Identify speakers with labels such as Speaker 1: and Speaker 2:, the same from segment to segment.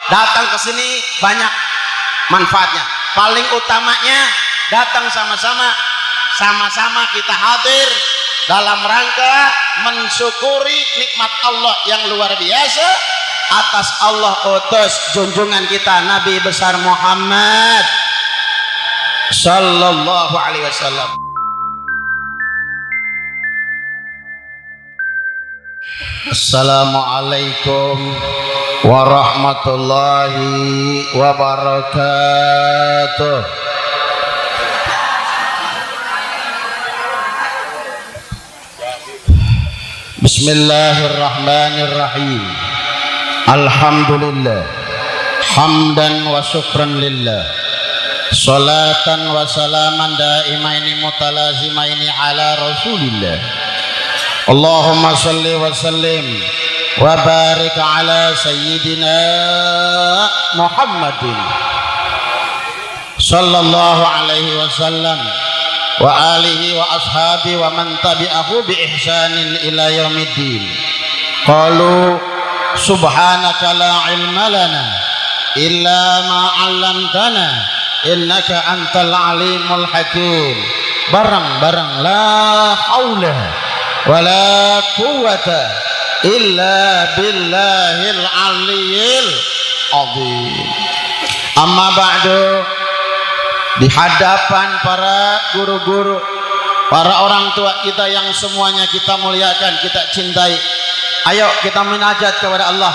Speaker 1: Datang ke sini banyak manfaatnya. Paling utamanya datang sama-sama kita hadir dalam rangka mensyukuri nikmat Allah yang luar biasa atas Allah utus junjungan kita Nabi besar Muhammad sallallahu alaihi wasallam. Assalamualaikum warahmatullahi wabarakatuh. Bismillahirrahmanirrahim. Alhamdulillah hamdan wa syukran lillah, salatan wa salaman daimaini mutalazimaini ala rasulillah. Allahumma salli wa sallim wa barik ala sayyidina Muhammadin sallallahu alaihi wasallam wa alihi wa ashabi wa man tabi'ahu bi ihsanin ila yaumiddin. Qalu subhanaka la ilma lana illa ma 'allamtana innaka antal alimul hakim. Barang la haula wala quwwata illa billahil aliyil azim. Amma ba'du. Di hadapan para guru-guru, para orang tua kita yang semuanya kita muliakan, kita cintai, ayo kita munajat kepada Allah.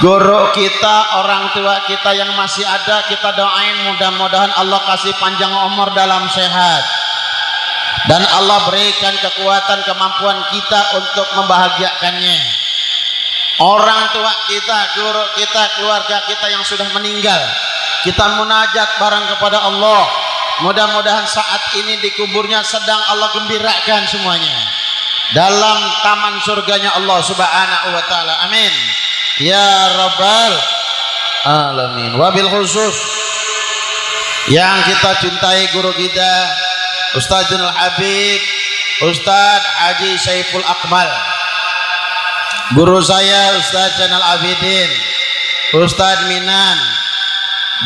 Speaker 1: Guru kita, orang tua kita yang masih ada, kita doain mudah-mudahan Allah kasih panjang umur dalam sehat, dan Allah berikan kekuatan kemampuan kita untuk membahagiakannya. Orang tua kita, guru kita, keluarga kita yang sudah meninggal, kita munajat bareng kepada Allah. Mudah-mudahan saat ini di kuburnya sedang Allah gembirakan semuanya dalam taman surganya Allah subhanahu wa ta'ala. Amin ya rabbal alamin. Wabil khusus yang kita cintai guru kita Ustadzul Habib Ustadz Haji Saiful Akmal, guru saya Ustadz Zainal Abidin, Ustadz Minan,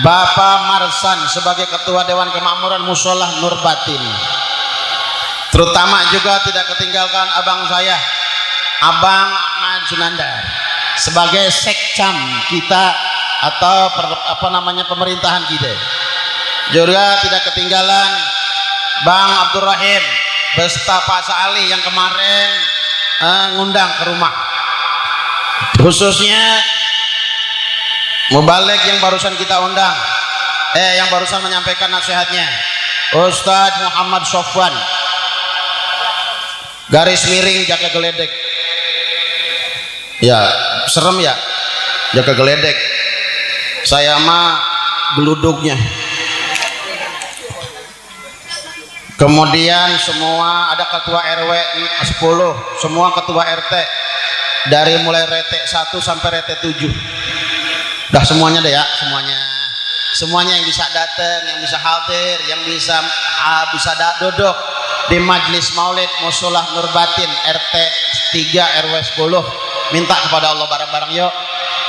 Speaker 1: Bapak Marsan sebagai Ketua Dewan Kemakmuran Musholah Nur Batin. Terutama juga tidak ketinggalkan abang saya, Abang Ahmad Sunandar, sebagai sekcam kita atau pemerintahan kita. Juga tidak ketinggalan Bang Abdurrahim beserta Pak Sa'ali yang kemarin ngundang ke rumah. Khususnya Mubalik yang barusan kita undang, yang barusan menyampaikan nasihatnya, Ustadz Muhammad Sofwan, garis miring Jaka Geledek. Ya serem ya, Jaka Geledek. Saya mah geluduknya. Kemudian semua ada ketua RW 10, semua ketua RT dari mulai RT 1 sampai RT 7. Dah semuanya deh ya, semuanya yang bisa datang, yang bisa hadir, yang bisa duduk di majlis maulid Musholah Nur Batin RT 3 RW 10. Minta kepada Allah bareng-bareng, yuk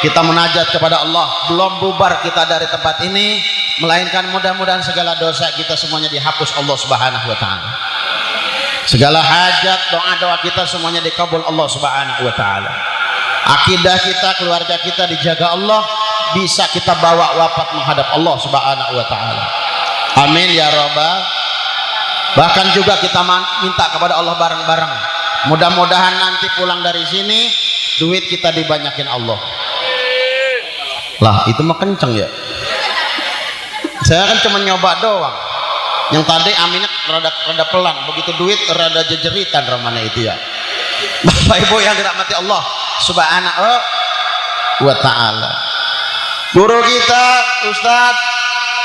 Speaker 1: kita munajat kepada Allah. Belum bubar kita dari tempat ini, melainkan mudah-mudahan segala dosa kita semuanya dihapus Allah subhanahu wa ta'ala. Segala hajat, doa-doa kita semuanya dikabul Allah subhanahu wa ta'ala. Akidah kita, keluarga kita dijaga Allah, bisa kita bawa wafat menghadap Allah subhanahu wa ta'ala. Amin ya rabbal. Bahkan juga kita minta kepada Allah bareng-bareng, mudah-mudahan nanti pulang dari sini duit kita dibanyakin Allah. Lah itu mah kenceng ya, saya kan cuma nyoba doang. Yang tadi aminnya rada pelan, begitu duit rada jejeritan ramana itu ya. Bapak Ibu yang dirahmati Allah subhanahu wa ta'ala. Guru kita Ustadz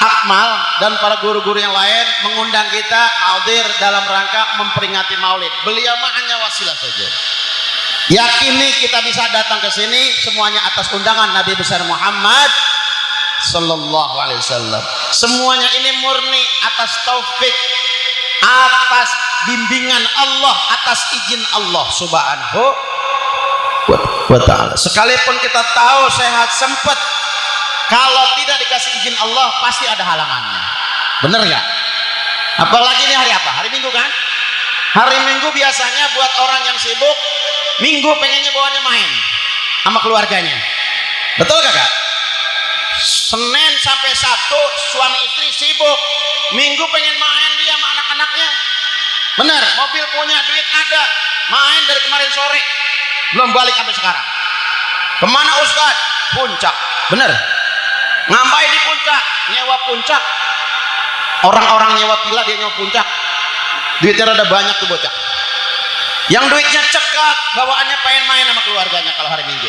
Speaker 1: Akmal dan para guru-guru yang lain mengundang kita hadir dalam rangka memperingati maulid. Beliau mah hanya wasilah saja. Yakini kita bisa datang ke sini semuanya atas undangan Nabi besar Muhammad sallallahu alaihi wasallam. Semuanya ini murni atas taufik, atas bimbingan Allah, atas izin Allah subhanahu wa ta'ala. Sekalipun kita tahu sehat sempat, kalau tidak dikasih izin Allah pasti ada halangannya. Bener nggak? Apalagi ini hari apa? Hari Minggu kan? Hari Minggu biasanya buat orang yang sibuk, Minggu pengennya bawanya main sama keluarganya. Betul gak Kak? Senin sampai Sabtu suami istri sibuk, Minggu pengen main dia sama anak-anaknya. Bener, mobil punya, duit ada, main dari kemarin sore belum balik sampai sekarang. Kemana Ustaz? Puncak. Bener, ngapain di puncak? Nyewa puncak. Orang-orang nyewa villa, dia nyewa puncak. Duitnya rada banyak tuh bocah. Yang duitnya cekak, bawaannya pengen main sama keluarganya kalau hari Minggu.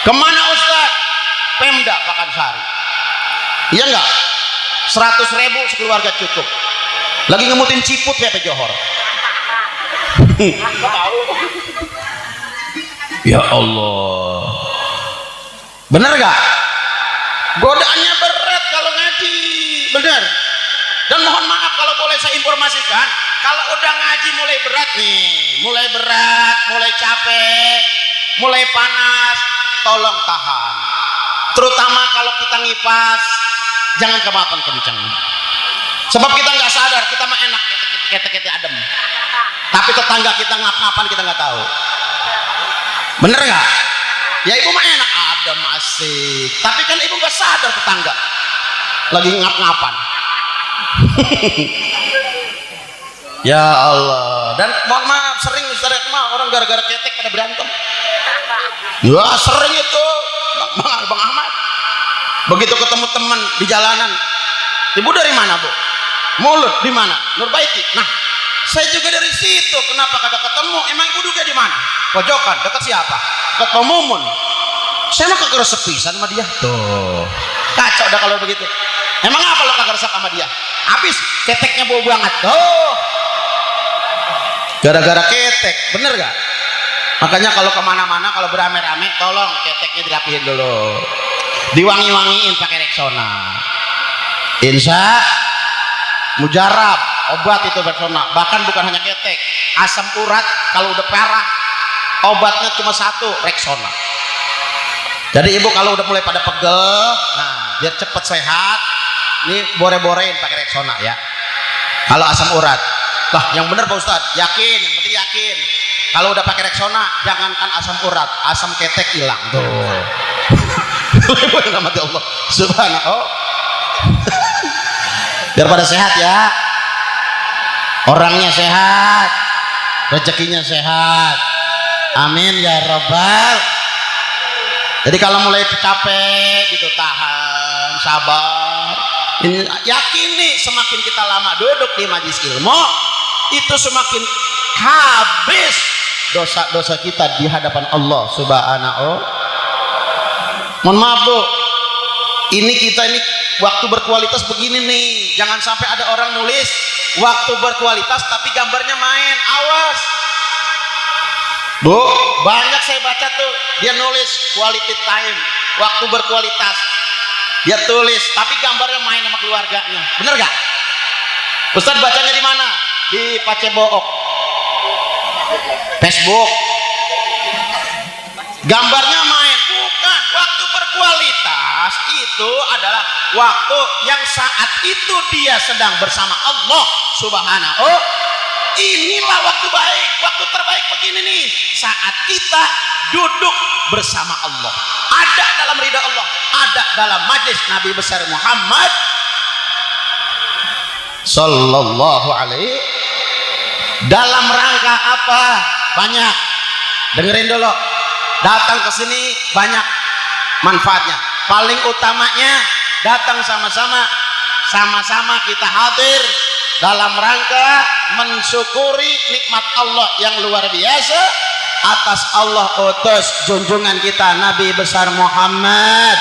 Speaker 1: Kemana Ustaz? Pemda Pakansari. Iya enggak? 100.000 sekeluarga cukup. Lagi ngemutin ciput ya Pak Johor. Ya Allah. Bener gak? Godaannya berat kalau ngaji. Bener. Dan mohon maaf kalau boleh saya informasikan, kalau udah ngaji mulai berat nih, mulai berat, mulai capek, mulai panas, tolong tahan. Terutama kalau kita ngipas, jangan kemapan kencang. Sebab kita nggak sadar, kita mah enak kete-kete adem. Tapi tetangga kita ngap-ngapan kita nggak tahu. Bener nggak? Ya ibu mah enak adem asik. Tapi kan ibu nggak sadar tetangga lagi ngap-ngapan. Ya Allah. Dan mohon maaf sering Ustaz orang gara-gara ketek pada berantem. Ya sering itu Bang Ahmad. Begitu ketemu teman di jalanan, ibu dari mana Bu? Mulut di mana? Nurbaiti. Nah, saya juga dari situ. Kenapa kagak ketemu? Emang ibu juga di mana? Pojokan. Dekat siapa? Dekat Pemumun. Saya mah kagak resep pisan sama dia. Tuh, kacau dah kalau begitu. Emang apa lo kagak resep sama dia? Habis keteknya bau banget. Tuh, gara-gara ketek. Bener gak? Makanya kalau kemana-mana, kalau berame-rame, tolong keteknya dirapihin dulu, diwangi-wangiin pakai Rexona. Insya mujarab, obat itu Rexona. Bahkan bukan hanya ketek, asam urat kalau udah parah, obatnya cuma satu, Rexona. Jadi ibu kalau udah mulai pada pegel, nah biar cepet sehat, ini bore-borein pakai Rexona ya. Kalau asam urat, lah yang bener Pak Ustadz, yakin, yang penting yakin. Kalau udah pakai Rexona, jangankan asam urat, asam ketek hilang tuh. Nama Allah Subhanallah. Biar pada sehat ya, orangnya sehat, rezekinya sehat. Amin ya Rabbal. Jadi kalau mulai capek gitu, tahan, sabar. Ini yakin nih, semakin kita lama duduk di majelis ilmu, itu semakin habis dosa-dosa kita di hadapan Allah Subhanahu. Mohon maaf Bu, ini kita ini waktu berkualitas begini nih, jangan sampai ada orang nulis waktu berkualitas tapi gambarnya main. Awas Bu, banyak saya baca tuh, dia nulis quality time, waktu berkualitas, dia tulis tapi gambarnya main sama keluarganya. Bener gak? Ustaz bacanya di mana? Di Pacebook, Facebook, gambarnya main. Bukan, waktu berkualitas itu adalah waktu yang saat itu dia sedang bersama Allah Subhanahu. Inilah waktu baik, waktu terbaik begini nih, saat kita duduk bersama Allah, ada dalam ridha Allah, ada dalam majlis Nabi besar Muhammad Sallallahu Alaihi. Dalam rangka apa? Banyak. Dengerin dulu. Datang ke sini banyak manfaatnya. Paling utamanya datang sama-sama kita hadir dalam rangka mensyukuri nikmat Allah yang luar biasa atas Allah utus junjungan kita Nabi besar Muhammad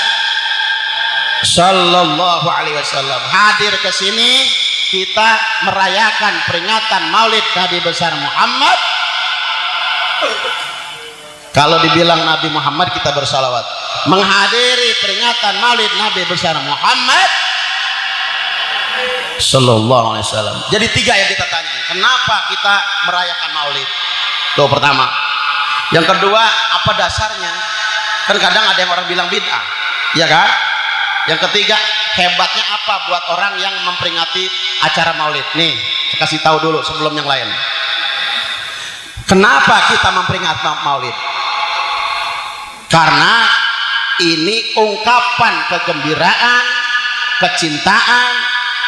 Speaker 1: Sallallahu Alaihi Wasallam. Hadir ke sini kita merayakan peringatan Maulid Nabi besar Muhammad. Kalau dibilang Nabi Muhammad kita bersalawat, menghadiri peringatan Maulid Nabi besar Muhammad Sallallahu Alaihi Wasallam. Jadi tiga yang kita tanya, kenapa kita merayakan Maulid? Tuh pertama, Yang kedua, apa dasarnya? Kan kadang ada yang orang bilang bid'ah, ya kan? Yang ketiga, hebatnya apa buat orang yang memperingati acara maulid? Nih, saya kasih tahu dulu sebelum yang lain. Kenapa kita memperingati maulid? Karena ini ungkapan kegembiraan, kecintaan,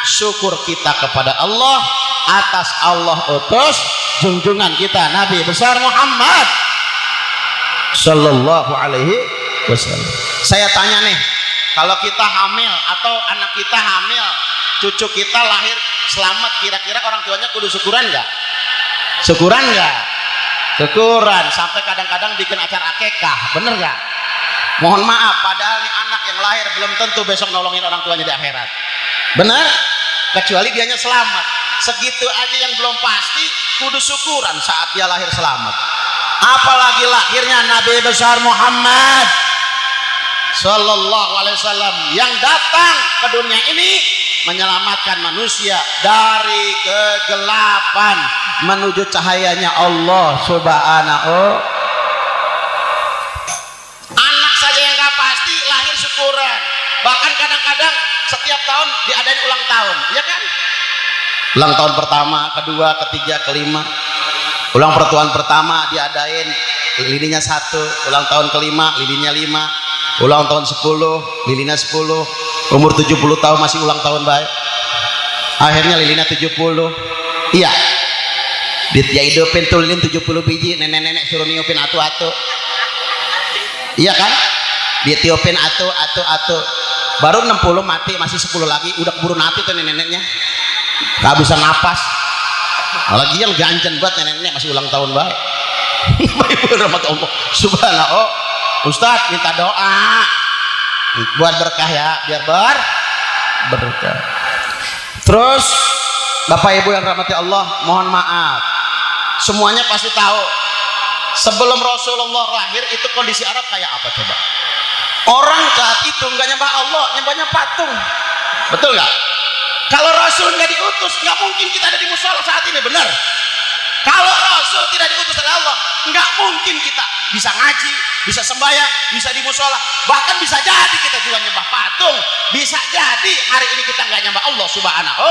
Speaker 1: syukur kita kepada Allah atas Allah utus junjungan kita Nabi besar Muhammad Sallallahu Alaihi Wasallam. Saya tanya nih, kalau kita hamil atau anak kita hamil, cucu kita lahir selamat, kira-kira orang tuanya kudu syukuran nggak? Syukuran nggak? Syukuran. Sampai kadang-kadang bikin acara akekah, bener nggak? Mohon maaf, padahal nih anak yang lahir belum tentu besok nolongin orang tuanya di akhirat, bener? Kecuali dianya selamat. Segitu aja yang belum pasti, kudu syukuran saat dia lahir selamat. Apalagi lahirnya Nabi besar Muhammad Sallallahu Alaihi Wasallam yang datang ke dunia ini menyelamatkan manusia dari kegelapan menuju cahayanya Allah Subhanahu. Anak saja yang gak pasti lahir syukuran. Bahkan kadang-kadang setiap tahun diadain ulang tahun, ya kan? Ulang tahun pertama, kedua, ketiga, kelima. Ulang pertuan pertama diadain lilinnya 1, ulang tahun kelima lilinnya 5, ulang tahun 10 lilinnya 10, umur 70 tahun masih ulang tahun baik, akhirnya lilinnya 70. Iya, dia hidupin tuh lilin 70 biji, nenek-nenek suruh niupin atu-atu, iya kan? Dia tiupin atu, baru 60 mati, masih 10 lagi, udah keburu mati tuh nenek-neneknya, gak bisa napas. Lagi yang ganjen buat nenek-nenek masih ulang tahun baik. Rahmat Allah Subhanahu. Ustadz minta doa buat berkah ya, biar berkah. Terus Bapak Ibu yang rahmati Allah, mohon maaf, semuanya pasti tahu sebelum Rasulullah lahir itu kondisi Arab kayak apa coba? Orang saat itu nggak nyembah Allah, nyembahnya patung, betul nggak? Kalau Rasul nggak diutus, nggak mungkin kita ada di musola saat ini, benar? Kalau Rasul tidak diutus oleh Allah, nggak mungkin kita bisa ngaji, bisa sembahyang, bisa di musola. Bahkan bisa jadi kita juga nyembah patung. Bisa jadi hari ini kita nggak nyembah Allah Subhanahu.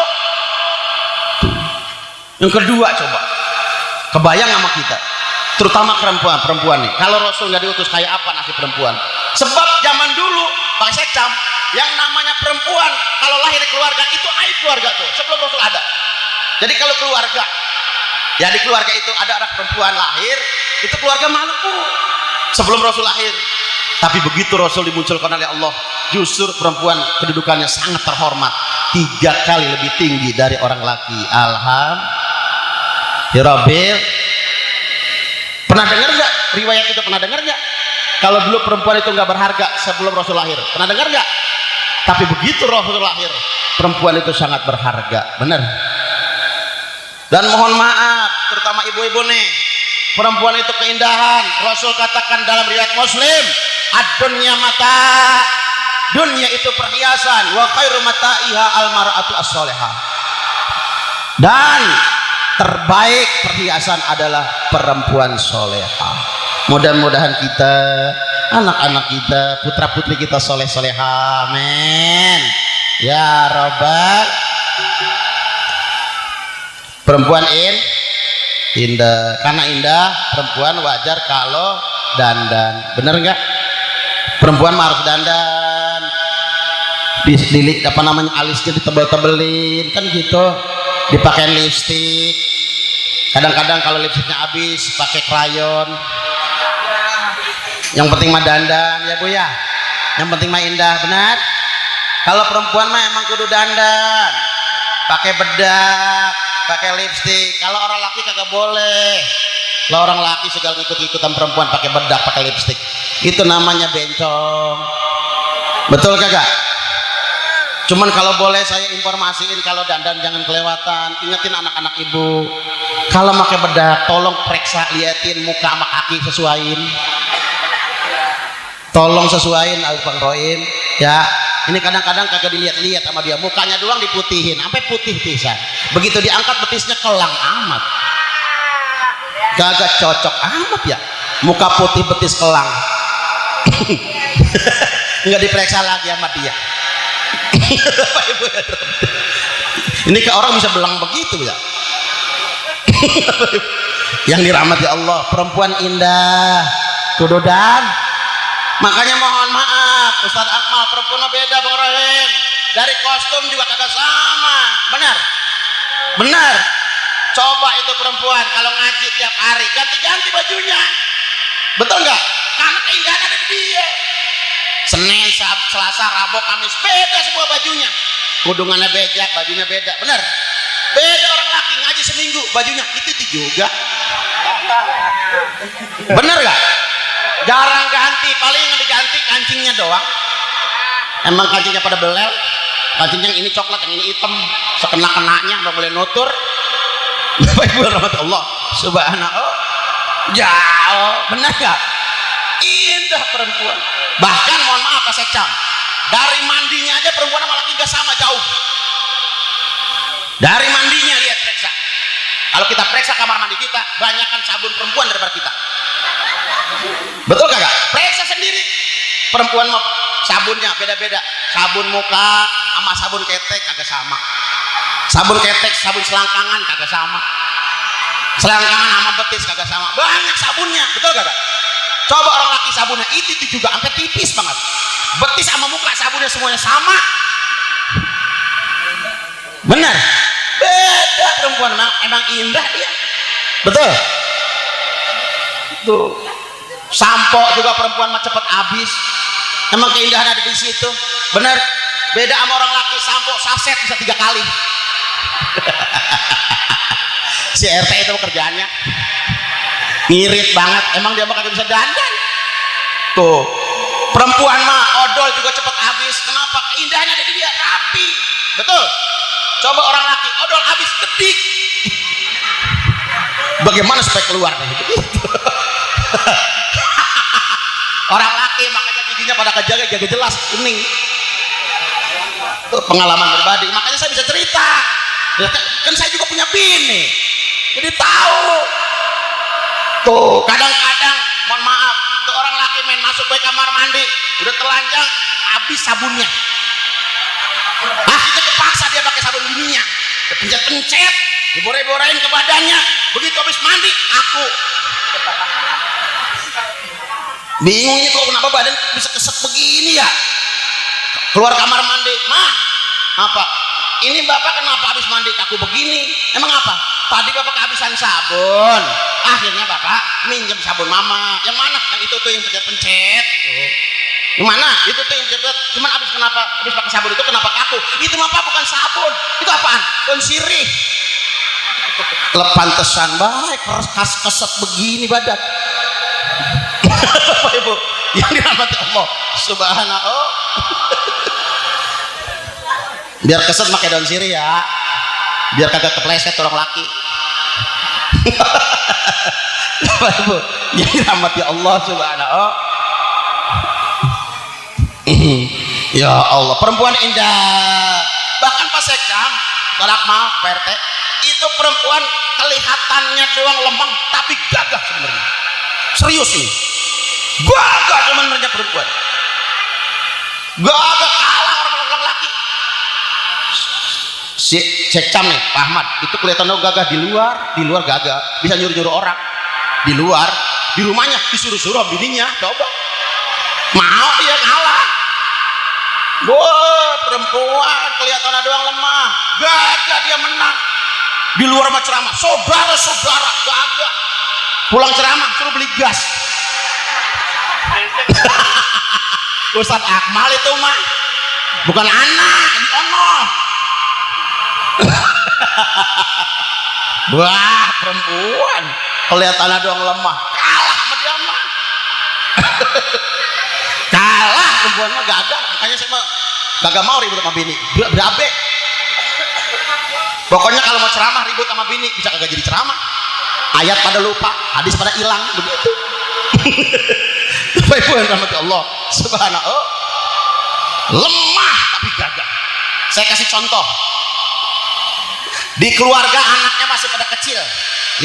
Speaker 1: Yang kedua, coba kebayang sama kita, terutama perempuan nih. Kalau Rasul nggak diutus, kayak apa nasib perempuan? Sebab zaman dulu Pak Sekcam, yang namanya perempuan kalau lahir di keluarga itu aib keluarga tuh sebelum Rasul ada. Jadi kalau keluarga, ya di keluarga itu ada anak perempuan lahir, itu keluarga malu sebelum Rasul lahir. Tapi begitu Rasul dimunculkan oleh Allah, justru perempuan kedudukannya sangat terhormat, 3 kali lebih tinggi dari orang laki. Alhamdulillah. Pernah dengar nggak riwayat itu? Pernah dengar nggak? Kalau dulu perempuan itu nggak berharga sebelum Rasul lahir, pernah dengar nggak? Tapi begitu Rasul lahir, perempuan itu sangat berharga, benar. Dan mohon maaf, terutama ibu-ibu nih, perempuan itu keindahan. Rasul katakan dalam riwayat Muslim, ad-dunya mata, dunia itu perhiasan, wa khairu mata'iha al-mar'atu as-solihah. Dan terbaik perhiasan adalah perempuan solehah. Mudah-mudahan kita, anak-anak kita, putra-putri kita soleh-solehah, amin ya Rabbal. Perempuan indah, karena indah perempuan wajar kalau dandan, bener nggak? Perempuan mah harus dandan, apa namanya, alisnya ditebel-tebelin kan gitu, dipakai lipstik. Kadang-kadang kalau lipstiknya habis pakai krayon. Yang penting mah dandan ya Bu ya, yang penting mah indah, benar. Kalau perempuan mah emang kudu dandan, pakai bedak, pakai lipstik. Kalau orang laki kagak boleh. Kalau orang laki segala ikut-ikutan perempuan pakai bedak, pakai lipstik, itu namanya bencong, betul kagak? Cuman kalau boleh saya informasiin, kalau dandan jangan kelewatan. Ingetin anak-anak ibu, kalau pakai bedak tolong periksa, liatin muka sama kaki, sesuaiin. Tolong sesuaiin Bang Roim ya. Ini kadang-kadang kagak dilihat-lihat sama dia, mukanya doang diputihin sampai putih pisan. Begitu diangkat betisnya kelang amat, kagak cocok amat ya. muka putih betis kelang. Nggak diperiksa lagi sama dia. Ini ke orang bisa belang begitu ya. Yang dirahmati Allah, perempuan indah tududan. Makanya mohon maaf Ustaz Akmal, perempuan beda Bang Rahim, dari kostum juga kagak sama. Benar benar, coba itu perempuan kalau ngaji tiap hari ganti-ganti bajunya, betul nggak? Karena keindahan ada di dia. Senin, Selasa, Rabu, Kamis beda semua bajunya, kudungannya beda, bajunya beda. Benar, beda. Orang laki ngaji seminggu bajunya itu juga. Bener gak? Jarang ganti, paling yang diganti kancingnya doang. Emang kancingnya pada belel, kancing yang ini coklat, yang ini hitam, sekena-kenanya nggak boleh nutur. Bapak Ibu rahmatullah subhanallah, jauh. Bener gak? Indah perempuan. Bahkan mohon maaf Pak Sekcam, dari mandinya aja perempuan sama laki gak sama, jauh. Dari mandinya lihat, periksa. Kalau kita periksa kamar mandi kita, banyakkan sabun perempuan daripada kita. Betul kagak? Periksa sendiri. Perempuan mau sabunnya beda-beda. Sabun muka sama sabun ketek kagak sama. Sabun ketek, sabun selangkangan kagak sama. Selangkangan sama betis kagak sama. Banyak sabunnya, betul kagak? Coba orang laki sabunnya itu juga sampai tipis banget. Betis sama muka sabunnya semuanya sama. Benar? Beda perempuan, emang indah dia. Betul? Tuh. Sampo juga perempuan mah cepet habis. Emang keindahan ada di situ. Benar? Beda sama orang laki, sampo saset bisa 3 kali. Si RT itu kerjaannya ngirit banget. Emang dia mah kagak bisa dandan. Tuh. Perempuan mah odol juga cepet habis. Kenapa? Keindahannya ada di dia, rapi. Betul? Coba orang laki odol habis ketik. Bagaimana supaya keluar nih? Orang laki makanya giginya pada jaga jelas kuning. Itu pengalaman pribadi. Makanya saya bisa cerita. Kan saya juga punya bini. Jadi tahu. Tuh kadang-kadang mohon maaf, tuh orang laki main masuk ke kamar mandi, udah telanjang, habis sabunnya. Akhirnya kepaksa dia pakai sabun bininya, pencet-pencet, dibore-borein ke badannya. Begitu habis mandi, aku bingungnya kok kenapa badan bisa keset begini ya. Keluar kamar mandi, mah apa? Ini bapak kenapa habis mandi kaku begini? Emang apa? Tadi bapak kehabisan sabun. Akhirnya bapak minjem sabun mama. Yang mana? Yang itu tuh yang pencet-pencet. Yang mana? Itu tuh yang pencet. Cuman habis kenapa? Habis pakai sabun itu kenapa kaku? Itu mah Pak, bukan sabun. Itu apaan? Konsiri. Lepantesan baik, khas keset begini badan. Bapak Ibu yang dirahmati Allah subhanallah. Biar keset pakai daun sirih ya, biar kagak kepleset orang laki. Bapak Ibu yang dirahmati Allah subhanallah. Ya Allah, perempuan indah. Bahkan Pak Sekam, Pak Akmal, Pak RT, itu perempuan kelihatannya doang lemah tapi gagah sebenarnya. Serius nih, gagah sebenarnya perempuan. Gagah kalah orang laki. Si Sekam nih, Pak Ahmad, itu kelihatannya gagah di luar gagah, bisa nyuruh-nyuruh orang. Di luar, di rumahnya disuruh-suruh bininya, coba. Mau dia kalah. Wah, perempuan kelihatannya doang lemah, gagah dia menang. Di luar mah ceramah, saudara-saudara gagah. Pulang ceramah suruh beli gas. Ustaz Akmal itu mah bukan anak, ini ono. Wah, perempuan kelihatannya doang lemah, kalah sama dia mah. Kalah perempuan mah gagah. Makanya saya mah gagah mau ribut sama bini, berabe. Pokoknya kalau mau ceramah ribut sama bini, bisa kagak jadi ceramah. Ayat pada lupa, hadis pada hilang, begitu. Bapak Ibu yang dirahmati Allah subhanallah, lemah tapi gagah. Saya kasih contoh. Di keluarga anaknya masih pada kecil,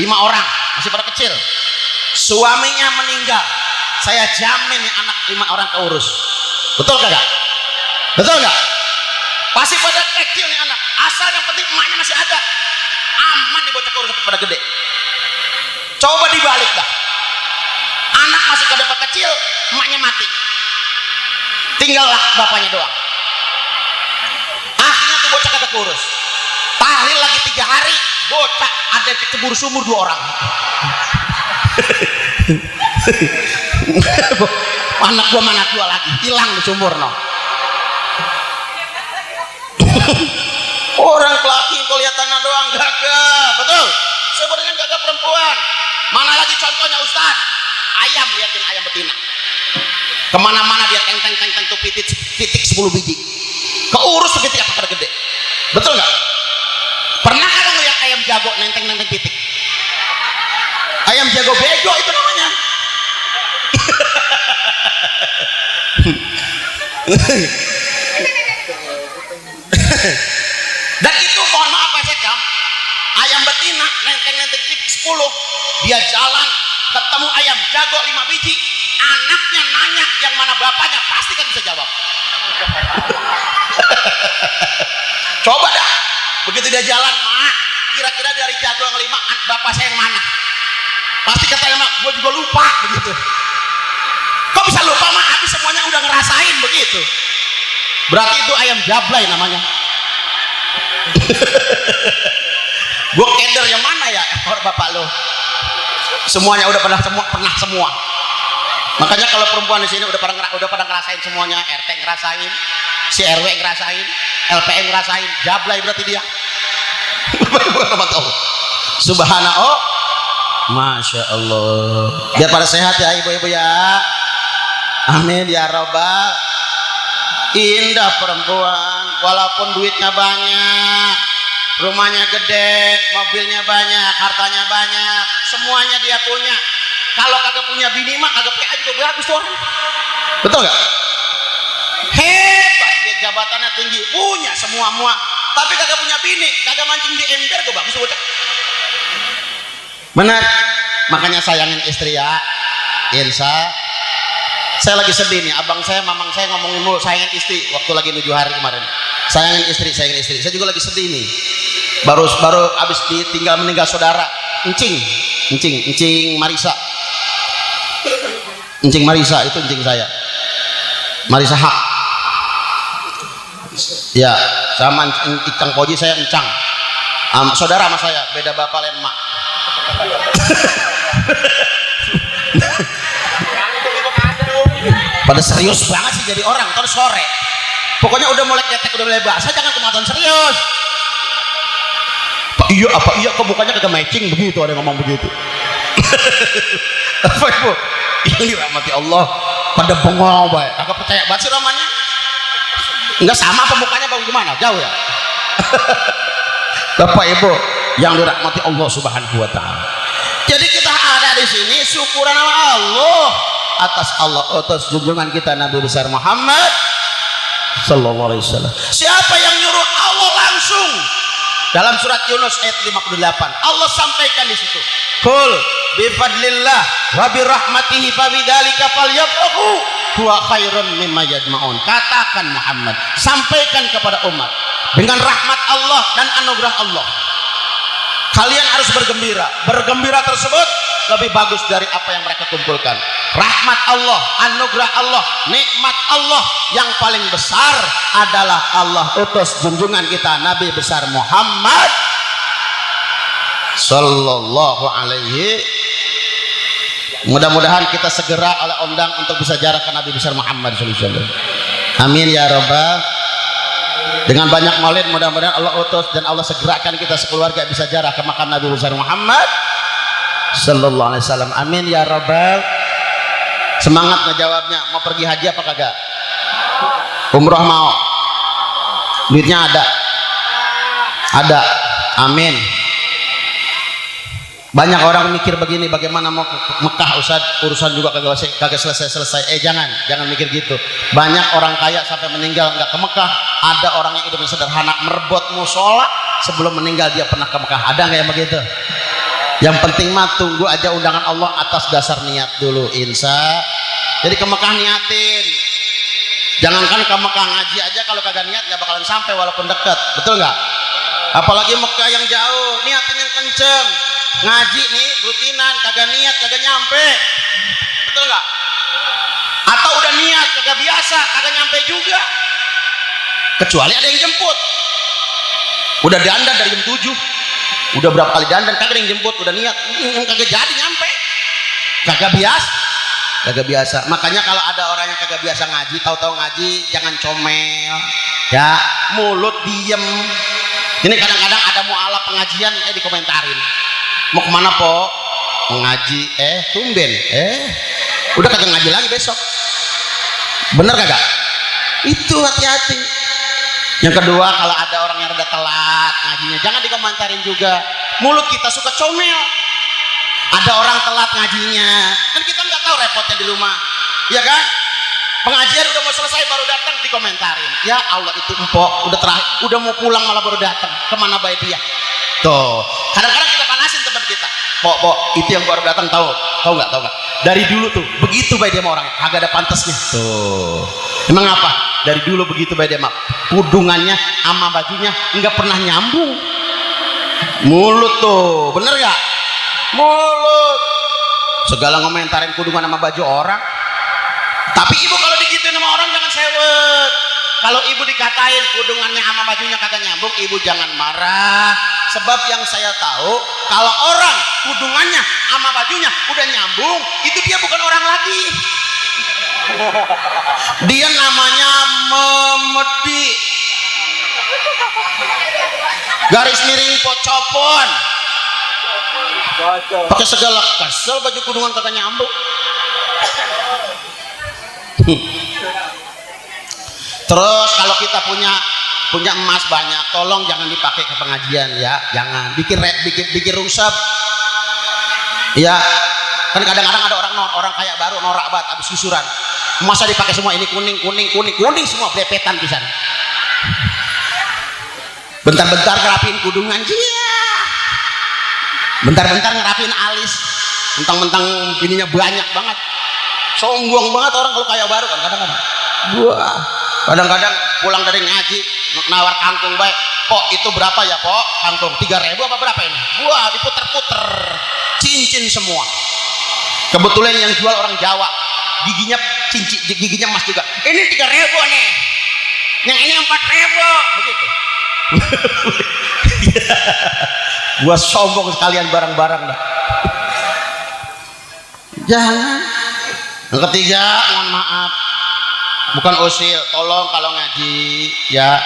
Speaker 1: 5 orang masih pada kecil. suaminya meninggal, saya jamin nih anak 5 orang keurus. Betul kagak? Betul nggak? Pasti pada kecil nih anak, asal yang penting emaknya masih ada, aman nih bocah keurus pada gede. Coba dibalik dah, anak masih pada kecil, emaknya mati, tinggallah bapaknya doang. Akhirnya tuh bocah kagak keurus, tahlil lagi 3 hari, bocah ada yang kecebur sumur 2 orang. Anak gua mana gua lagi hilang di sumur no. Orang laki kelihatannya doang gagah, betul, sebenarnya gagah perempuan. Mana lagi contohnya Ustaz, ayam, liatin ayam betina kemana-mana dia teng tuh pitik 10 biji, keurus tuh pitik apa gede, betul nggak? Pernah kan ngeliat ayam jago nenteng pitik? Ayam jago bego itu namanya. Dan itu mohon maaf Pak Sekam, ayam betina nenteng titik 10, dia jalan ketemu ayam jago 5 biji, anaknya nanya yang mana bapaknya, pasti kan bisa jawab. Coba dah, begitu dia jalan, mak kira-kira dari jago yang 5 bapak saya yang mana? Pasti kata mak, gue juga lupa begitu. Kok bisa lupa mak? Habis semuanya udah ngerasain begitu. Berarti itu ayam jablay namanya. Gue keder yang mana ya orang bapak lo? Semuanya udah pernah semua. Makanya kalau perempuan di sini udah pada ngerasain semuanya, RT ngerasain, si RW ngerasain, LPM ngerasain, jablay berarti dia. Subhanallah, masya Allah. Biar pada sehat ya ibu-ibu ya. Amin ya robbal. Indah perempuan, walaupun duitnya banyak, rumahnya gede, mobilnya banyak, hartanya banyak, semuanya dia punya. Kalau kagak punya bini mah kagak PA juga bagus tuh orang. Betul nggak? Hebat dia, jabatannya tinggi, punya semua, tapi kagak punya bini, kagak mancing di ember, gue bagus bocah. Benar, makanya sayangin istri ya. Insa, saya lagi sedih nih, abang saya, mamang saya ngomongin mulu sayangin istri waktu lagi 7 hari kemarin. Sayangin istri. Saya juga lagi sedih nih. Baru abis ditinggal meninggal saudara, Encing Marisa. Encing Marisa itu encing saya. Marisa Hak. Ya, sama Ikang Koji saya encang. Saudara sama saya, beda bapak lain emak. Pada serius banget sih jadi orang, terus sore pokoknya udah mulai ketek, udah mulai bahasa, jangan kematon serius. Pak iya apa iya, kok bukannya kagak matching begitu, ada yang ngomong begitu. Apa ibu ini rahmati Allah pada bengong baik, kagak percaya banget sih romannya. Enggak sama apa mukanya apa gimana, jauh ya. Bapak ibu yang dirahmati Allah subhanahu wa ta'ala, jadi kita ada di sini syukuran sama Allah atas junjungan kita Nabi besar Muhammad sallallahu alaihi wasallam. Siapa yang nyuruh? Allah langsung. Dalam surat Yunus ayat 58 Allah sampaikan di situ, qul bi fadlillah wa bi rahmatihi fa bidzalika falyafrahu huwa khairun mimma yajma'un. Katakan Muhammad, sampaikan kepada umat, dengan rahmat Allah dan anugerah Allah kalian harus bergembira tersebut lebih bagus dari apa yang mereka kumpulkan. Rahmat Allah, anugerah Allah, nikmat Allah yang paling besar adalah Allah utus junjungan kita Nabi besar Muhammad sallallahu alaihi. Mudah-mudahan kita segera oleh undang untuk bisa jarak ke Nabi besar Muhammad sallallahu alaihi wasallam. Amin ya rabbal. Dengan banyak maulid mudah-mudahan Allah utus dan Allah segerakan kita sekeluarga bisa jarak ke makam Nabi besar Muhammad sallallahu alaihi wasallam. Amin ya rabbal. Semangat ngejawabnya. Mau pergi haji apa kagak? Umroh mau? Duitnya ada? Amin. Banyak orang mikir begini, bagaimana mau ke Mekah Ustaz, urusan juga kagak selesai. Jangan mikir gitu. Banyak orang kaya sampai meninggal nggak ke Mekah. Ada orang yang hidupnya sederhana, merebut musola sebelum meninggal dia pernah ke Mekah. Ada nggak yang begitu? Yang penting mah tunggu aja undangan Allah atas dasar niat dulu, insya. Jadi ke Mekah niatin. Jangankan ke Mekah ngaji aja kalau kagak niat nggak bakalan sampai walaupun dekat, betul nggak? Apalagi Mekah yang jauh, niatin yang kenceng. Ngaji nih rutinan, kagak niat kagak nyampe, betul nggak? Atau udah niat kagak biasa, kagak nyampe juga. Kecuali ada yang jemput. Udah dandan dari jam 7. Udah berapa kali dandan kagak ada yang jemput, udah niat kagak jadi nyampe. Kagak biasa. Makanya kalau ada orang yang kagak biasa ngaji, tahu-tahu ngaji, jangan comel. Ya, mulut diem. Ini kadang-kadang ada mualaf pengajian dikomentarin. Mau kemana po? Mengaji. Tumben. Udah kagak ngaji lagi besok. Bener kagak? Itu hati-hati. Yang kedua, kalau ada orang yang rada telat ngajinya, jangan dikomentarin juga. Mulut kita suka comel. Ada orang telat ngajinya, kan kita nggak tahu repotnya di rumah, ya kan? Pengajian udah mau selesai baru datang dikomentarin. Ya Allah, itu empok udah terakhir, udah mau pulang malah baru datang. Kemana baik dia? Tuh, kadang-kadang kita panasin teman kita. Pok, itu yang baru datang tahu nggak? Dari dulu tuh begitu baik dia sama orangnya, agak ada pantasnya. Tuh, emang apa? Dari dulu begitu baik dia mah, kudungannya sama bajunya nggak pernah nyambung. Mulut tuh, bener gak? Mulut segala ngomentarin kudungan sama baju orang. Tapi ibu kalau digituin sama orang jangan sewet. Kalau ibu dikatain kudungannya sama bajunya kagak nyambung, ibu jangan marah. Sebab yang saya tahu, kalau orang kudungannya sama bajunya udah nyambung, itu dia bukan orang lagi. Dia namanya memedi, garis miring pocopon, pakai segala kesel baju kudungan kagak nyambung. Terus kalau kita punya emas banyak, tolong jangan dipakai ke pengajian ya, jangan bikin rusak. Ya kan kadang-kadang ada orang kayak baru norak banget abis susuran, masa dipakai semua ini kuning semua blepetan pisan. Bentar-bentar ngerapiin kudungan dia, bentar-bentar ngerapiin alis, mentang-mentang ininya banyak banget, sombong banget orang kalau kayak baru kan kadang-kadang. Kadang-kadang pulang dari ngaji nawar kangkung baik, pok itu berapa ya pok kangkung? 3.000 apa berapa ini? Wah, diputer-puter, cincin semua. Kebetulan yang jual orang Jawa, giginya giginya emas juga. Ini 3.000 nih, yang ini 4.000 begitu. Gua sombong sekalian barang-barang dah. Jangan. Yang ketiga, mohon maaf, bukan usil, tolong kalau ngaji ya,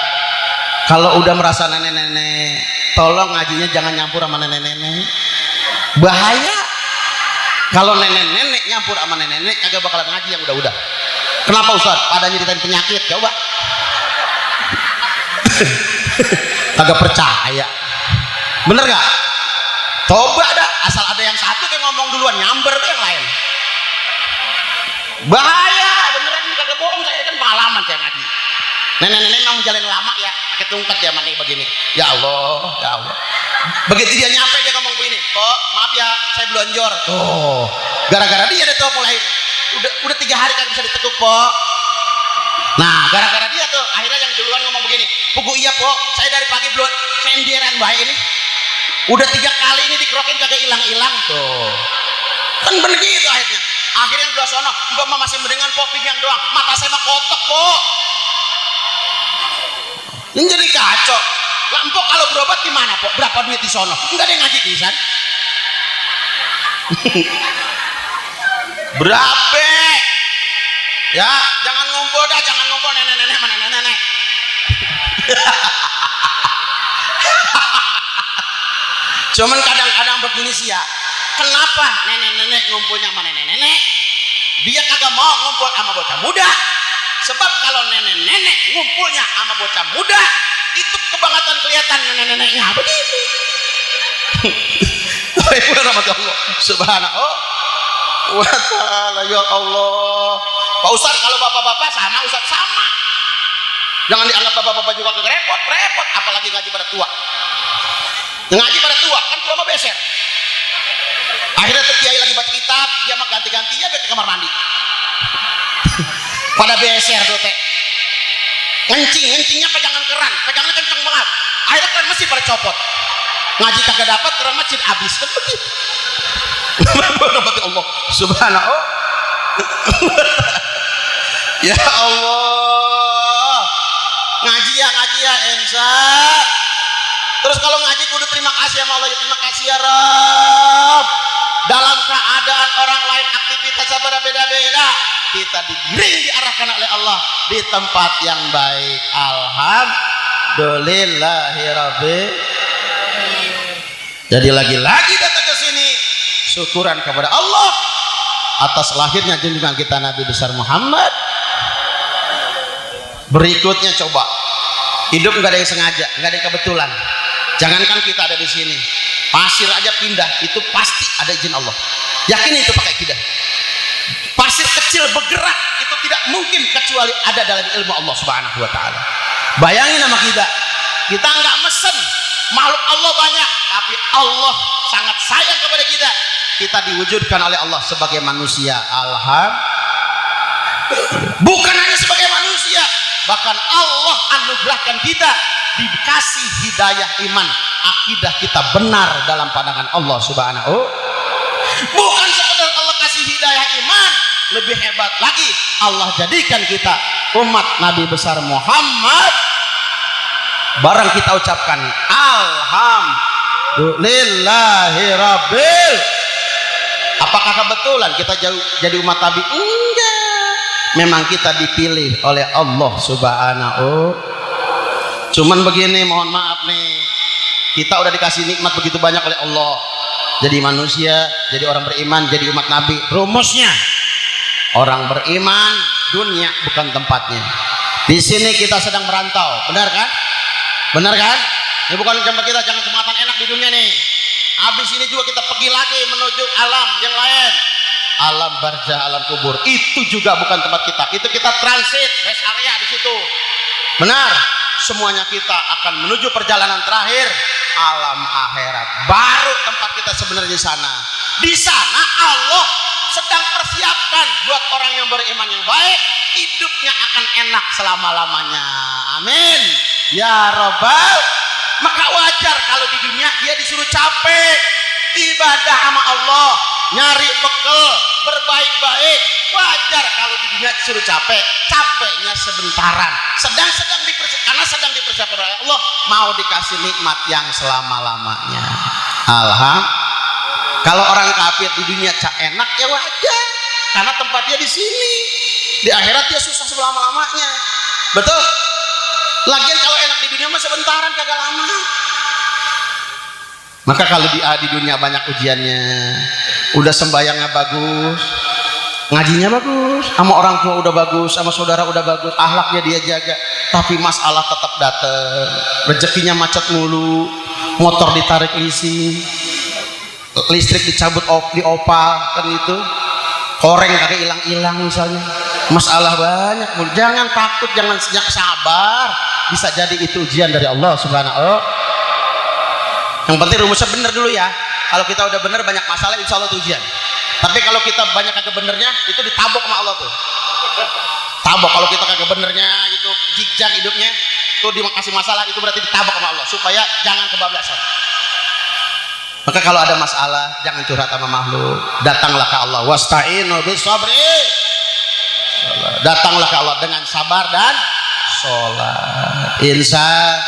Speaker 1: kalau udah merasa nenek-nenek, tolong ngajinya jangan nyampur sama nenek-nenek, bahaya. Kalau nenek-nenek nyampur sama nenek-nenek kagak bakalan ngaji yang udah-udah. Kenapa Ustaz? Pada nyeritain penyakit, coba. Kagak percaya, bener gak? Coba dah, asal ada yang satu kayak ngomong duluan nyamber tuh yang lain. Bahaya, beneran ini kagak bohong, saya kan pengalaman saya ngaji. Nenek-nenek memang jalan lama ya, pakai tungkat dia mandi begini. Ya Allah. Begitu dia nyampe dia ngomong begini, kok maaf ya saya belonjor. Tuh, gara-gara dia tuh mulai udah 3 hari kan bisa ditekuk pok. Nah, gara-gara dia tuh akhirnya yang duluan ngomong begini, pugu iya pok, saya dari pagi belum sendiran baik ini. Udah 3 kali ini dikerokin kagak hilang-hilang tuh. Kan bener gitu akhirnya. Akhirnya yang belah sono, mbak masih mendengar pok pinggang doang, mata saya mah kotok pok. Ini jadi kacau. Lah empok kalau berobat gimana pok? Berapa duit di sono? Enggak ada yang ngaji pisan. Berapa? Ya, jangan ngumpul nenek-nenek mana nenek. Cuman kadang-kadang begini sih ya. Kenapa nenek-nenek ngumpulnya sama nenek-nenek? Dia kagak mau ngumpul sama bocah muda. Sebab kalau nenek-nenek ngumpulnya sama bocah muda, itu kebangetan kelihatan nenek-neneknya begitu. Subhanallah, subhanallah wa ta'ala, ya Allah. Pak Ustadz kalau bapak-bapak sama, Ustadz sama. Jangan dianggap bapak-bapak juga repot, apalagi ngaji pada tua. Yang ngaji pada tua kan tua mah beser. Akhirnya tuh kiai lagi baca kitab, dia mah ganti-gantinya ke kamar mandi. Pada beser tuh teh. Ngencingnya pegangan keran, pegangan kenceng banget. Akhirnya keran masjid pada copot. Ngaji kagak dapat, keran masjid habis kan begitu. Berkata Allah subhanahu. Ya Allah, ngaji ya Ensa. Terus kalau ngaji kudu terima kasih sama Allah, ya terima kasih ya Rabb. Dalam keadaan orang lain aktivitasnya berbeda-beda, kita digiring diarahkan oleh Allah di tempat yang baik. Alhamdulillahirabbil. Jadi lagi-lagi datang ke sini syukuran kepada Allah atas lahirnya junjungan kita Nabi besar Muhammad. Berikutnya coba, hidup nggak ada yang sengaja, nggak ada yang kebetulan. Jangankan kita ada di sini, pasir aja pindah itu pasti ada izin Allah. Yakin itu pakai akidah. Pasir kecil bergerak itu tidak mungkin kecuali ada dalam ilmu Allah Subhanahu Wa Taala. Bayangin sama kita nggak mesen, makhluk Allah banyak, tapi Allah sangat sayang kepada kita. Kita diwujudkan oleh Allah sebagai manusia. Bukan hanya sebagai manusia, bahkan Allah anugerahkan kita dikasih hidayah iman, akidah kita benar dalam pandangan Allah Subhanahu. Bukan sekedar Allah kasih hidayah iman, lebih hebat lagi Allah jadikan kita umat Nabi besar Muhammad. Barang kita ucapkan alhamdulillahirabbil. Apakah kebetulan kita jadi umat Nabi? Enggak. Memang kita dipilih oleh Allah Subhanahu. Cuman begini, mohon maaf nih, kita udah dikasih nikmat begitu banyak oleh Allah. Jadi manusia, jadi orang beriman, jadi umat Nabi. Rumusnya, orang beriman, dunia bukan tempatnya. Di sini kita sedang merantau, benar kan? Benar kan? Ini bukan tempat kita, jangan kesempatan enak di dunia nih. Habis ini juga kita pergi lagi menuju alam yang lain. Alam barzah, alam kubur. Itu juga bukan tempat kita. Itu kita transit, rest area di situ. Benar? Semuanya kita akan menuju perjalanan terakhir, alam akhirat. Baru tempat kita sebenarnya di sana. Di sana Allah sedang persiapkan buat orang yang beriman yang baik, hidupnya akan enak selama-lamanya. Amin. Ya Rabbal. Maka wajar kalau di dunia dia disuruh capek ibadah sama Allah, nyari bekal, berbaik-baik. Wajar kalau di dunia disuruh capek, capeknya sebentaran. Karena sedang dipersiapkan oleh Allah, mau dikasih nikmat yang selama-lamanya. Kalau orang kafir di dunia enak ya wajar, karena tempatnya di sini. Di akhirat dia susah selama-lamanya. Betul? Lagian kalau enak di dunia mah sebentaran, kagak lama. Maka kalau di dunia banyak ujiannya, udah sembayangnya bagus, ngajinya bagus, sama orang tua udah bagus, sama saudara udah bagus, akhlaknya dia jaga, tapi masalah tetap datang. Rezekinya macet mulu, motor ditarik leasing, listrik dicabut di opal kan itu, koreng kagak hilang-hilang misalnya. Masalah banyak. Jangan takut, jangan sabar. Bisa jadi itu ujian dari Allah Subhanahu. Yang penting rumusnya bener dulu ya. Kalau kita udah bener banyak masalah, insya Allah itu ujian. Tapi kalau kita banyak kagak benernya, itu ditabok sama Allah tuh. Tabok. Kalau kita kagak benernya itu jijak hidupnya, tuh dikasih masalah, itu berarti ditabok sama Allah supaya jangan kebablasan. Maka kalau ada masalah, jangan curhat sama makhluk. Datanglah ke Allah. Wasta'inu bis sabri. Datanglah ke Allah dengan sabar dan sholat. Insya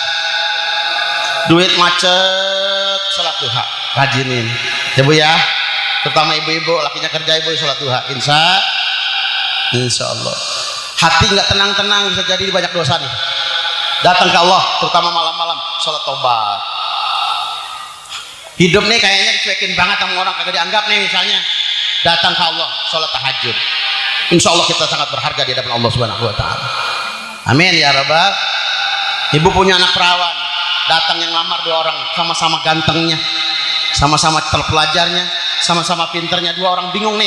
Speaker 1: duit macet, sholat duha, rajinin ya Bu ya, terutama ibu-ibu, lakinya kerja, ibu sholat duha. Insya Allah hati nggak tenang-tenang, bisa jadi banyak dosa nih. Datang ke Allah terutama malam-malam, sholat tobat. Hidup nih kayaknya dicuekin banget sama orang, kagak dianggap nih. Misalnya datang ke Allah, sholat tahajud. Insya Allah kita sangat berharga di hadapan Allah Subhanahu Wa Taala. Amin ya Rabbal. Ibu punya anak perawan, datang yang lamar dua orang, sama-sama gantengnya, sama-sama terpelajarnya, sama-sama pinternya. Dua orang bingung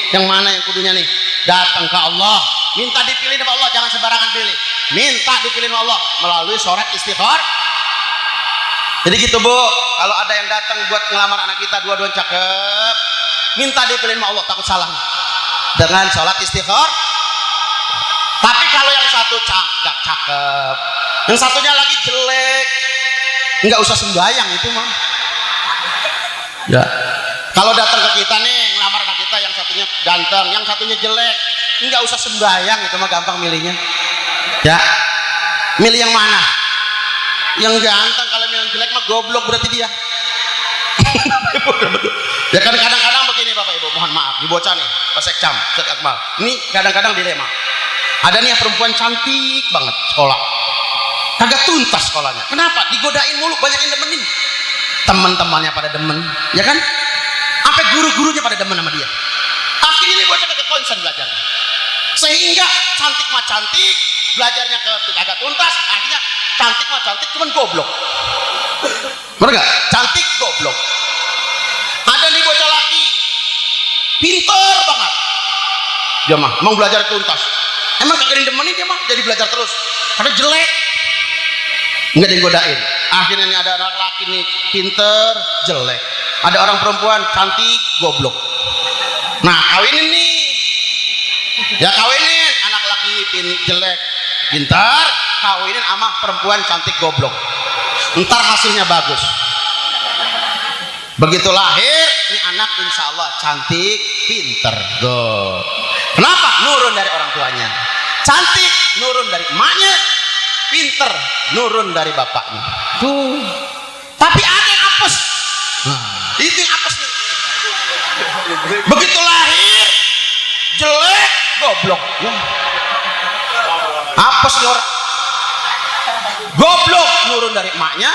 Speaker 1: yang mana yang kudunya nih. Datang ke Allah, minta dipilih sama Allah, jangan sembarangan pilih. Minta dipilih sama Allah melalui syarat istighfar. Jadi gitu Bu, kalau ada yang datang buat ngelamar anak kita dua-dua cakep, minta dipilihin sama Allah, takut salah dengan sholat istighfar. Tapi kalau yang satu gak cakep, yang satunya lagi jelek, nggak usah sembahyang itu mah ya. Kalau datang ke kita nih ngelamar anak kita, yang satunya ganteng, yang satunya jelek, nggak usah sembahyang, itu mah gampang milihnya ya. Milih yang mana? Yang ganteng. Kalau milih yang jelek mah goblok berarti dia. Ya kan kadang-kadang begini Bapak Ibu, mohon maaf di bocah nih Pak Sekcam, Ustaz Akmal, ini kadang-kadang dilema. Ada nih perempuan cantik banget sekolah, kagak tuntas sekolahnya. Kenapa? Digodain mulu, banyak yang demenin, teman-temannya pada demen ya kan, sampai guru-gurunya pada demen sama dia. Akhirnya ini bocah kagak konsen belajar, sehingga cantik mah cantik, belajarnya kagak tuntas. Akhirnya cantik mah cantik, cuman goblok. Bener gak? Cantik goblok. Ada nih bocah laki pinter banget, dia mah mau belajar tuntas, emang kagak demenin, dia mah jadi belajar terus karena jelek, nggak digodain. Akhirnya nih ada anak laki nih pinter jelek, ada orang perempuan cantik goblok. Nah kawinin nih ya, kawinin anak laki jelek pintar, kawinin sama perempuan cantik goblok, ntar hasilnya bagus. Begitu lahir ini anak insya Allah cantik pinter tuh. Kenapa? Nurun dari orang tuanya. Cantik nurun dari emaknya, pinter nurun dari bapaknya tuh. Tapi ada yang apes, itu yang apes nih. Begitu lahir jelek goblok ya. Apes nih orang, goblok nurun dari emaknya,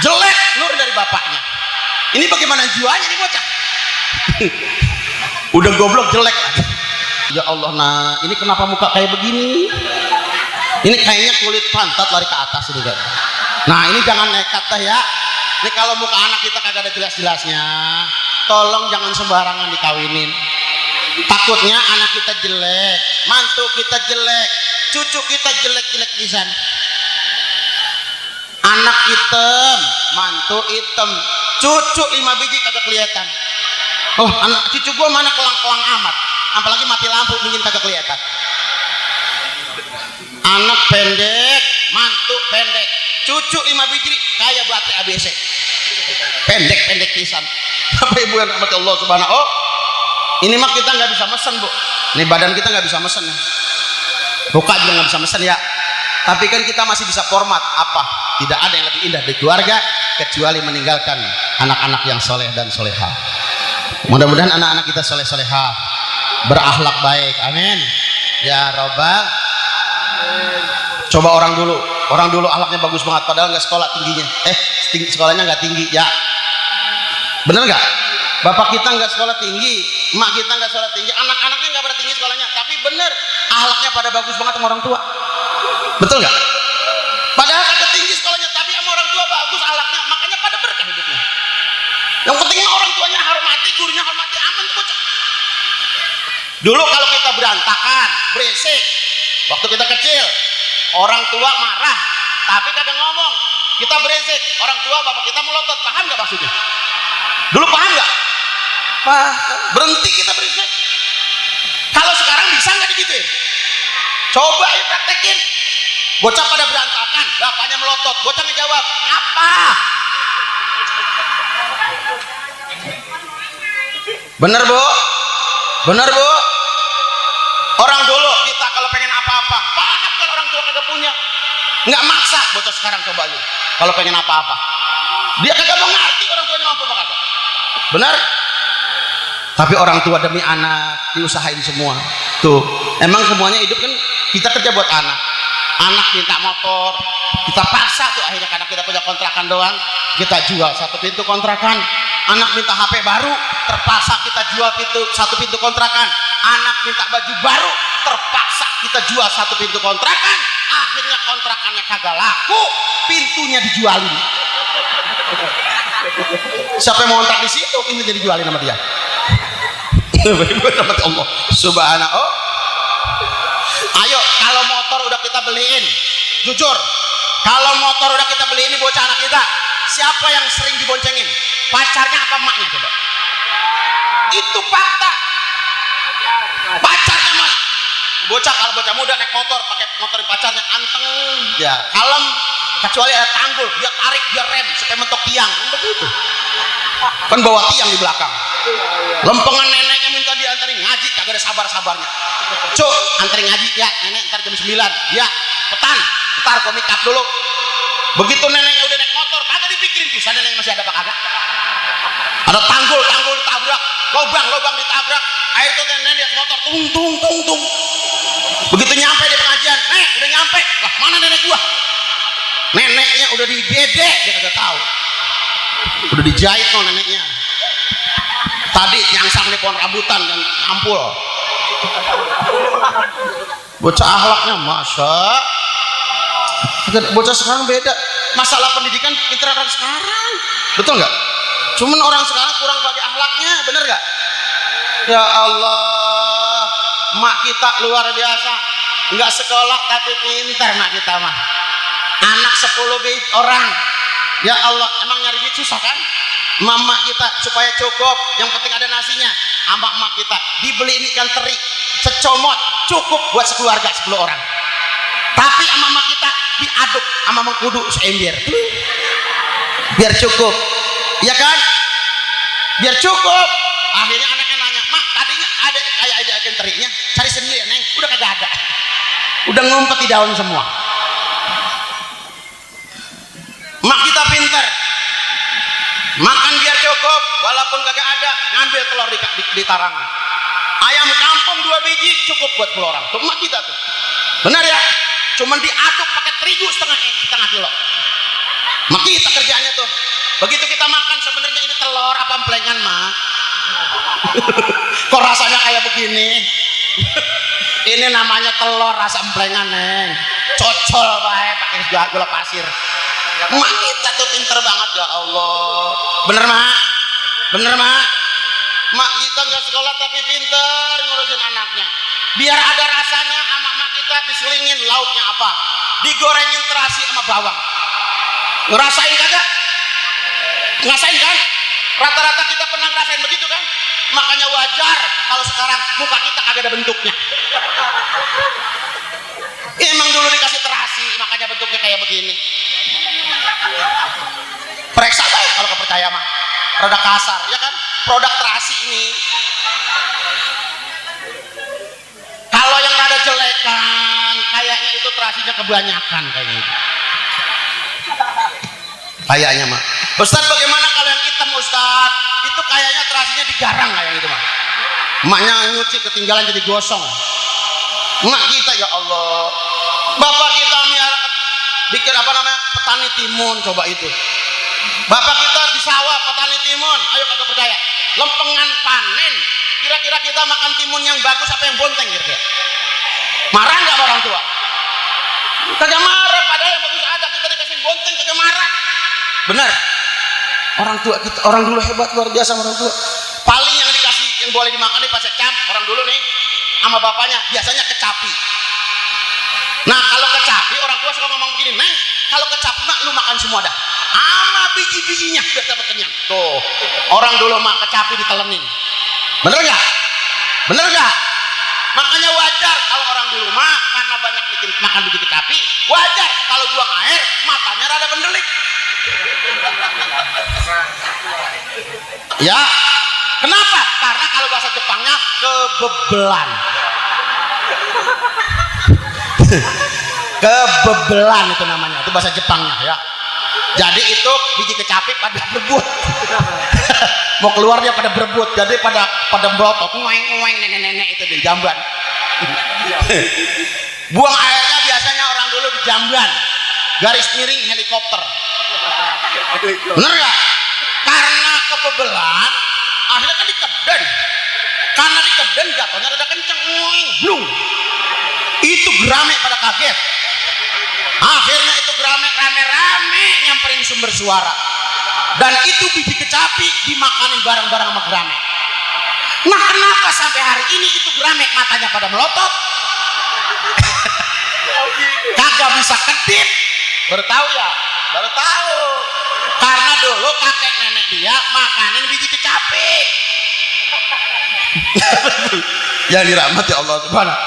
Speaker 1: jelek nurun dari bapaknya. Ini bagaimana jiwanya nih bocah? Udah goblok jelek lagi. Ya Allah, nah ini kenapa muka kayak begini? Ini kayaknya kulit pantat lari ke atas ini kan. Nah ini jangan nekat dah ya. Ini kalau muka anak kita kagak ada jelas-jelasnya, tolong jangan sembarangan dikawinin. Takutnya anak kita jelek, mantu kita jelek, cucu kita jelek-jelek lisan. Anak hitam, mantu hitam, cucu 5 biji kagak kelihatan. Oh anak cucu gua mana kelang-kelang amat, apalagi mati lampu dingin kagak kelihatan. Anak pendek, mantu pendek, cucu 5 biji kayak baterai ABC, pendek-pendek pisan. Bapak Ibu yang rahmati Allah subhanahu. Oh ini mah kita nggak bisa mesen Bu, ini badan kita nggak bisa mesen, muka juga nggak bisa mesen ya. Tapi kan kita masih bisa format apa? Tidak ada yang lebih indah dari keluarga kecuali meninggalkan anak-anak yang soleh dan soleha. Mudah-mudahan anak-anak kita soleh-soleha, berakhlak baik, amin ya robbal. Coba orang dulu akhlaknya bagus banget padahal nggak sekolah tingginya, sekolahnya nggak tinggi ya, bener nggak? Bapak kita nggak sekolah tinggi, emak kita nggak sekolah tinggi, anak-anaknya nggak pada tinggi sekolahnya, tapi bener akhlaknya pada bagus banget sama orang tua, betul nggak? Padahal kagak tinggi sekolahnya tapi sama orang tua bagus akhlaknya, makanya pada berkah hidupnya. Yang pentingnya orang tuanya hormati, gurunya hormati, aman tuh bocah. Dulu kalau kita berantakan, berisik, waktu kita kecil, orang tua marah, tapi kagak ngomong, kita berisik, orang tua bapak kita melotot, paham nggak maksudnya? Dulu paham nggak? Paham. Berhenti kita berisik. Kalau sekarang bisa nggak digituin? Coba ayo praktekin. Bocah pada berantakan, bapaknya melotot, bocah ngejawab, apa? Bener Bu? Bener Bu? Orang dulu kita kalau pengen apa-apa, paham kalau orang tua kagak punya, nggak maksa. Bocah sekarang coba lu, kalau pengen apa-apa, dia kagak mau ngerti orang tuanya mampu apa kagak. Bener? Tapi orang tua demi anak diusahain semua. Tuh, emang semuanya hidup kan kita kerja buat anak. Anak minta motor, kita paksa tuh akhirnya karena kita punya kontrakan doang, kita jual 1 pintu kontrakan. Anak minta HP baru, terpaksa kita jual satu pintu kontrakan. Anak minta baju baru, terpaksa kita jual 1 pintu kontrakan. Akhirnya kontrakannya kagak laku, pintunya dijualin. Siapa yang mau kontrak di situ, pintunya dijualin sama dia. Allah subhanahu. Ayo kalau motor udah kita beliin, jujur, kalau motor udah kita beliin, ini bocah anak kita siapa yang sering diboncengin? Pacarnya apa emaknya coba? Itu fakta. Pacarnya mas. Bocah, kalau bocah muda naik motor pakai motorin pacarnya anteng ya, kalem, kecuali ada tanggul dia tarik dia rem supaya mentok tiang kan begitu, kan bawa tiang di belakang. Lempengan neneknya minta diantarin ngaji kagak ada sabar-sabarnya. Cuk, antarin ngaji ya nenek ntar jam 9 ya, petan ntar kau make up dulu. Begitu neneknya udah naik motor kagak dipikirin pisah neneknya masih ada apa kagak. Ada tanggul ditabrak, lubang ditabrak, air tuh nenek di atas motor tung. Begitu nyampe di pengajian, udah nyampe, lah mana nenek gua? Neneknya udah digedek, dia kagak tahu. Udah dijahit no neneknya. Tadi nyangsang di pohon rambutan dan ampul. Bocah akhlaknya masa. Bocah sekarang beda. Masalah pendidikan pintar orang sekarang, betul nggak? Cuman orang sekarang kurang bagi akhlaknya, bener nggak? Ya Allah, mak kita luar biasa, nggak sekolah tapi pintar mak kita mah. Anak 10 orang, ya Allah, emang nyari duit susah kan? Mama kita supaya cukup, yang penting ada nasinya. Mak kita dibeli ikan teri secomot cukup buat sekeluarga 10 orang. Tapi mama kita diaduk sama mengkudu seember, biar cukup, ya kan? Biar cukup. Akhirnya anaknya nanya, mak tadinya ada kayak aja ikan terinya, cari sendiri neng, udah kagak ada, udah ngumpet di daun semua. Mak kita pinter, makan biar cukup, walaupun kagak ada, ngambil telur di tarangan. Ayam kampung 2 biji cukup buat 10 orang. Tuh mak kita tuh, benar ya? Cuman diaduk pakai terigu setengah kilo. Mak kita kerjaannya tuh. Begitu kita makan, sebenarnya ini telur apa emplengan mak? Kok rasanya kayak begini? Ini namanya telur rasa emplengan neng, cocol baik pakai gula pasir. Mak kita tuh pinter banget ya Allah. Bener mak? Mak kita nggak sekolah tapi pinter ngurusin anaknya. Biar ada rasanya, sama mak kita diselingin lauknya apa? Digorengin terasi sama bawang. Ngerasain kagak? Ngerasain kan? Rata-rata kita pernah ngerasain begitu kan? Makanya wajar kalau sekarang muka kita kagak ada bentuknya. Emang dulu dikasih terasi, makanya bentuknya kayak begini. Periksa aja kalau kepercaya mah. Rada kasar, ya kan? Produk terasi ini. Kalau yang rada jelekan, kayaknya itu terasinya kebanyakan kayaknya. Kayaknya mah. Ustaz, bagaimana kalau yang hitam Ustaz? Itu kayaknya terasinya digarang kayak gitu mah. Emaknya nyuci ketinggalan jadi gosong. Emak kita ya Allah. Bapak kita miara bikin apa namanya? Petani timun, coba itu. Bapak kita di sawah petani timun, ayo kagak percaya. Lempengan panen. Kira-kira kita makan timun yang bagus apa yang bonteng kira-kira? Marah nggak orang tua? Kagak marah, padahal yang bagus ada, kita dikasih bonteng kagak marah. Benar. Orang tua kita, orang dulu hebat luar biasa orang tua. Paling yang dikasih yang boleh dimakan nih pas cam orang dulu nih sama bapaknya biasanya kecapi. Nah kalau kecapi orang tua suka ngomong begini, neng kalau kecapi mak lu makan semua dah, sama biji-bijinya biar dapat kenyang. Tuh orang dulu mak kecapi ditelenin. Bener nggak? Makanya wajar kalau orang dulu mah karena banyak bikin makan biji kecapi, wajar kalau buang air matanya rada bendelik. Ya, kenapa? Karena kalau bahasa Jepangnya kebebelan. Kebebelan itu namanya, itu bahasa Jepangnya ya. Jadi itu biji kecapi pada berebut. Mau keluar dia pada berebut, jadi pada melotot, ngueng nenek-nenek itu di jamban. Buang airnya biasanya orang dulu di jamban, garis miring helikopter. Bener nggak? Karena kebebelan, akhirnya kan dikeden. Karena dikeden jatuhnya rada kenceng, ngueng, blung. Itu gerame pada kaget. Akhirnya itu gerame rame-rame nyamperin sumber suara. Dan itu biji kecapi dimakanin bareng-bareng sama gerame. Nah kenapa sampai hari ini itu gerame matanya pada melotot? Kagak bisa kedip. Baru tahu ya? Baru tahu. Karena dulu kakek nenek dia makanin biji kecapi. Yang dirahmati Allah Subhanahu.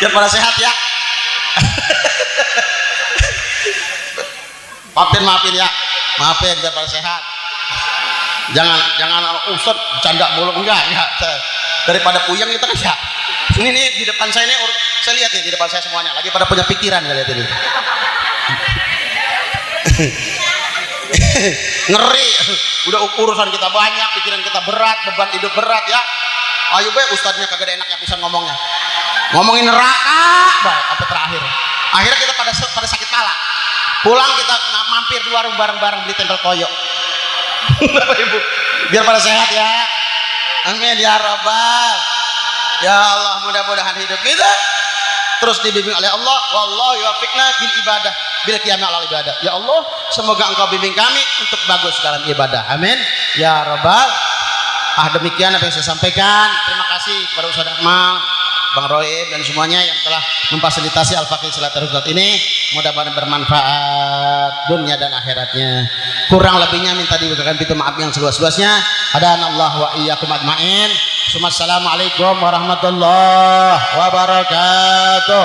Speaker 1: Biar pada sehat ya. Maafin ya, maafin biar pada sehat. Jangan Ustaz canda mulu enggak ya. Daripada puyeng kita kan ya. Ini nih di depan saya ini, saya lihat nih di depan saya semuanya lagi pada punya pikiran, saya lihat ini. Ngeri, udah urusan kita banyak, pikiran kita berat, beban hidup berat ya. Ayo be, ustadznya kagak ada enaknya pisan ngomongin neraka, baik apa terakhir. Akhirnya kita pada sakit kepala. Pulang kita mampir di warung bareng-bareng beli tempel koyok. Bapak Ibu, biar pada sehat ya. Amin ya Rabbal. Ya Allah, mudah-mudahan hidup kita terus dibimbing oleh Allah. Wallahu yuwaffiqna bil ibadah bil qiyam ala ibadah. Ya Allah, semoga Engkau bimbing kami untuk bagus dalam ibadah. Amin ya Rabbal. Demikian apa yang saya sampaikan. Terima kasih kepada Ustaz Akmal, Bang Roib dan semuanya yang telah memfasilitasi Al-Faqih Silaturahmi ini. Mudah-mudahan bermanfaat dunia dan akhiratnya. Kurang lebihnya minta diberikan pintu maaf yang seluas-luasnya. Hadanallahu wa iyyakum ajmain. Assalamualaikum warahmatullahi wabarakatuh.